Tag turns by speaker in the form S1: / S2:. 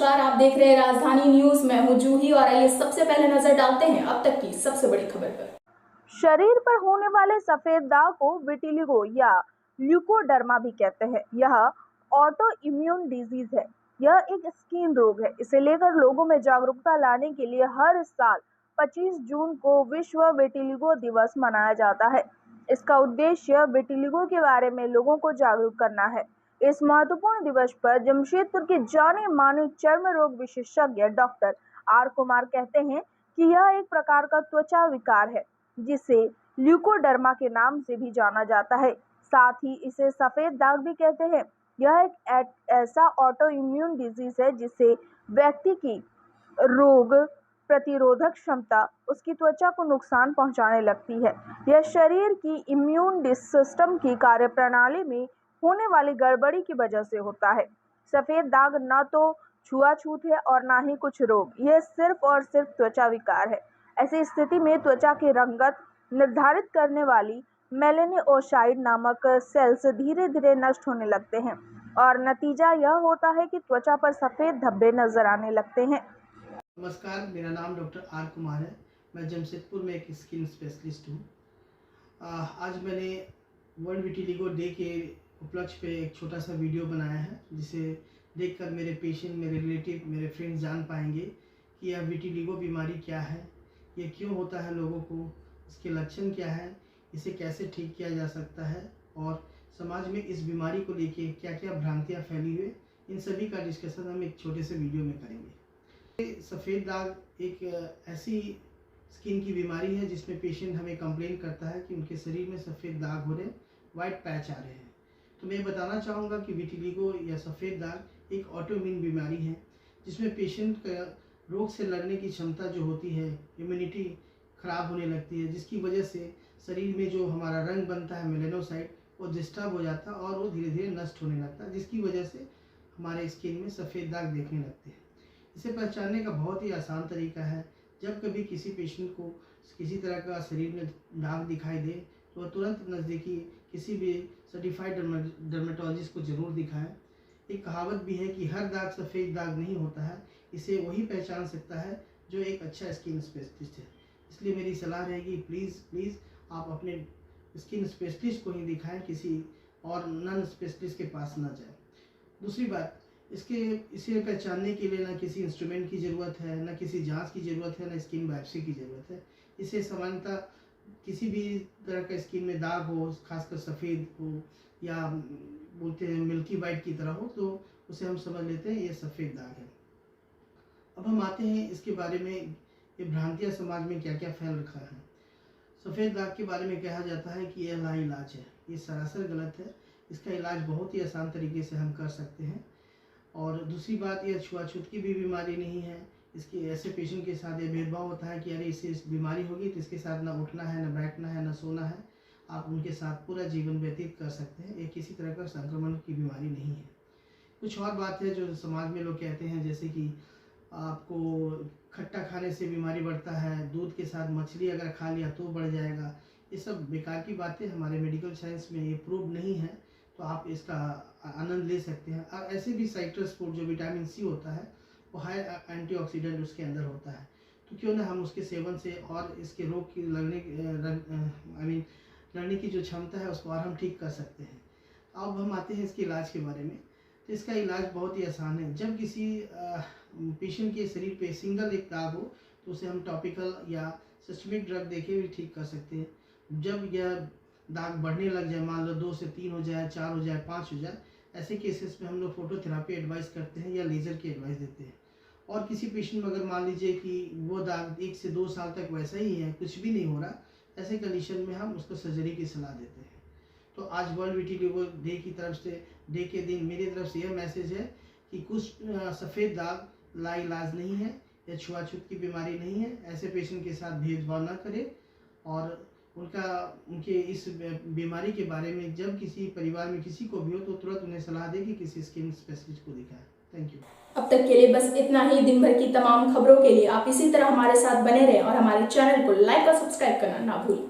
S1: नमस्कार, आप देख रहे हैं राजधानी न्यूज। मैं हूं जूही और आइए सबसे पहले नजर डालते हैं अब तक की सबसे बड़ी खबर पर।
S2: शरीर पर होने वाले सफेद दाग को विटिलिगो या ल्यूकोडर्मा भी कहते हैं। यह ऑटो इम्यून डिजीज है। यह एक स्किन रोग है। इसे लेकर लोगों में जागरूकता लाने के लिए हर साल 25 जून को विश्व विटिलिगो दिवस मनाया जाता है। इसका उद्देश्य विटिलिगो के बारे में लोगों को जागरूक करना है। इस महत्वपूर्ण दिवस पर जमशेदपुर के जाने माने चर्म रोग विशेषज्ञ डॉक्टर आर कुमार कहते हैं कि यह एक प्रकार का त्वचा विकार है जिसे ल्यूकोडर्मा के नाम से भी जाना जाता है। साथ ही इसे सफेद दाग भी कहते हैं। यह एक ऐसा ऑटो इम्यून डिजीज है जिससे व्यक्ति की रोग प्रतिरोधक क्षमता उसकी त्वचा को नुकसान पहुंचाने लगती है। यह शरीर की इम्यून सिस्टम की कार्यप्रणाली में होने वाली गड़बड़ी की वजह से होता है। सफेद दाग न तो छुआछूत है और ना ही कुछ रोग। यह सिर्फ और सिर्फ त्वचा विकार है। ऐसी स्थिति में त्वचा की रंगत निर्धारित करने वाली मेलानोसाइट नामक सेल्स धीरे धीरे नष्ट होने लगते हैं और नतीजा यह होता है कि त्वचा पर सफेद धब्बे नजर आने लगते हैं।
S3: नमस्कार, मेरा नाम डॉक्टर आर कुमार है। मैं जमशेदपुर में एक स्किन स्पेशलिस्ट हूँ। आज मैंने वर्ल्ड विटिलिगो डे के उपलक्ष्य पे एक छोटा सा वीडियो बनाया है, जिसे देखकर मेरे पेशेंट, मेरे रिलेटिव, मेरे फ्रेंड्स जान पाएंगे कि यह विटिलिगो बीमारी क्या है, ये क्यों होता है लोगों को, इसके लक्षण क्या है, इसे कैसे ठीक किया जा सकता है और समाज में इस बीमारी को लेके क्या क्या भ्रांतियाँ फैली हुई, इन सभी का डिस्कशन हम एक छोटे से वीडियो में करेंगे। सफ़ेद दाग एक ऐसी स्किन की बीमारी है जिसमें पेशेंट हमें कंप्लेन करता है कि उनके शरीर में सफ़ेद दाग हो रहे हैं, वाइट पैच आ रहे हैं। तो मैं बताना चाहूँगा कि विटिलिगो या सफ़ेद दाग एक ऑटोइम्यून बीमारी है जिसमें पेशेंट का रोग से लड़ने की क्षमता जो होती है, इम्यूनिटी ख़राब होने लगती है, जिसकी वजह से शरीर में जो हमारा रंग बनता है मेलानोसाइट, वो डिस्टर्ब हो जाता है और वो धीरे धीरे नष्ट होने लगता है, जिसकी वजह से हमारे स्किन में सफ़ेद दाग देखने लगते हैं। इसे पहचानने का बहुत ही आसान तरीका है। जब कभी किसी पेशेंट को किसी तरह का शरीर में दाग दिखाई दे तो वह तुरंत नज़दीकी किसी भी सर्टिफाइड डर्मेटोलॉजिस्ट को ज़रूर दिखाएं। एक कहावत भी है कि हर दाग सफ़ेद दाग नहीं होता है, इसे वही पहचान सकता है जो एक अच्छा स्किन स्पेशलिस्ट है। इसलिए मेरी सलाह रहेगी, प्लीज़ आप अपने स्किन स्पेशलिस्ट को ही दिखाएं, किसी और नॉन स्पेशलिस्ट के पास ना जाएं। दूसरी बात, इसे पहचानने के लिए ना किसी इंस्ट्रूमेंट की ज़रूरत है, ना किसी जांच की ज़रूरत है, ना स्किन बायोप्सी की ज़रूरत है। इसे सामान्यतः किसी भी तरह का स्किन में दाग हो, खासकर सफ़ेद हो या बोलते हैं मिल्की वाइट की तरह हो, तो उसे हम समझ लेते हैं ये सफ़ेद दाग है। अब हम आते हैं इसके बारे में, ये भ्रांतियाँ समाज में क्या क्या फैल रखा है। सफ़ेद दाग के बारे में कहा जाता है कि यह लाइलाज है। ये सरासर गलत है। इसका इलाज बहुत ही आसान तरीके से हम कर सकते हैं। और दूसरी बात, यह छुआछूत की भी बीमारी नहीं है। इसके ऐसे पेशेंट के साथ ये भेदभाव होता है कि अरे इसे इस बीमारी होगी तो इसके साथ ना उठना है, ना बैठना है, ना सोना है। आप उनके साथ पूरा जीवन व्यतीत कर सकते हैं। ये किसी तरह का संक्रमण की बीमारी नहीं है। कुछ और बात है जो समाज में लोग कहते हैं, जैसे कि आपको खट्टा खाने से बीमारी बढ़ता है, दूध के साथ मछली अगर खा लिया तो बढ़ जाएगा। ये सब बेकार की बातें, हमारे मेडिकल साइंस में ये प्रूव नहीं है, तो आप इसका आनंद ले सकते हैं। और ऐसे भी साइट्रस फूड जो विटामिन सी होता है, वो हाई एंटीऑक्सीडेंट उसके अंदर होता है, तो क्यों ना हम उसके सेवन से और इसके रोग की लड़ने की जो क्षमता है उसको और हम ठीक कर सकते हैं। अब हम आते हैं इसके इलाज के बारे में। तो इसका इलाज बहुत ही आसान है। जब किसी पेशेंट के शरीर पे सिंगल एक दाग हो तो उसे हम टॉपिकल या सिस्टमिक ड्रग देके भी ठीक कर सकते हैं। जब यह दाग बढ़ने लग जाए, मान लो 2 से 3 हो जाए, 4 हो जाए, 5 हो जाए, ऐसे केसेस में हम लोग फोटोथेरापी एडवाइस करते हैं या लेज़र की एडवाइस देते हैं। और किसी पेशेंट में अगर मान लीजिए कि वो दाग 1 से 2 साल तक वैसा ही है, कुछ भी नहीं हो रहा, ऐसे कंडीशन में हम उसको सर्जरी की सलाह देते हैं। तो आज वर्ल्ड विटिलिगो डे की तरफ से, डे के दिन मेरी तरफ से यह मैसेज है कि कुछ सफ़ेद दाग लाइलाज नहीं है, या छुआछूत की बीमारी नहीं है। ऐसे पेशेंट के साथ भेदभाव ना करें और उनके इस बीमारी के बारे में जब किसी परिवार में किसी को भी हो तो तुरंत उन्हें सलाह दें कि किसी स्किन स्पेशलिस्ट को दिखाएं। Thank you.
S1: अब तक के लिए बस इतना ही। दिन भर की तमाम खबरों के लिए आप इसी तरह हमारे साथ बने रहें और हमारे चैनल को लाइक और सब्सक्राइब करना ना भूलें।